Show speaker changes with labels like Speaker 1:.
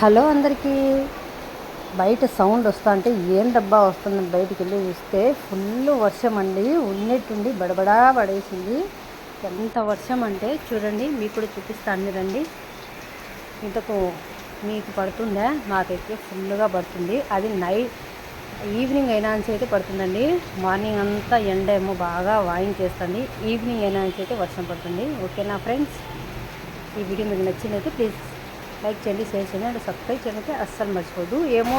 Speaker 1: Hello అందరికీ. బయట sound వస్తా అంటే ఏం డబ్బా వస్తుందని బయటికి వెళ్ళి చూస్తే ఫుల్ వర్షం అండి. ఉన్నట్టుండి బడబడా పడేసింది. ఎంత వర్షం అంటే చూడండి, మీకు కూడా చూపిస్తాను రండి. ఇంతకు మీకు పడుతుందా? నాకైతే ఫుల్గా పడుతుంది. అది ఈవినింగ్ అయినా నుంచి అయితే పడుతుందండి. మార్నింగ్ అంతా ఎండ ఏమో బాగా వాయించేస్తుంది. ఈవినింగ్ అయినా నుంచి అయితే వర్షం పడుతుంది. ఓకేనా ఫ్రెండ్స్? ఈ వీడియో మీకు నచ్చినైతే ప్లీజ్ లైక్ చేయండి, షేర్ చేయండి అండ్ సబ్స్క్రైబ్ చేయడానికి అస్సలు మర్చిపోద్దు. ఏమో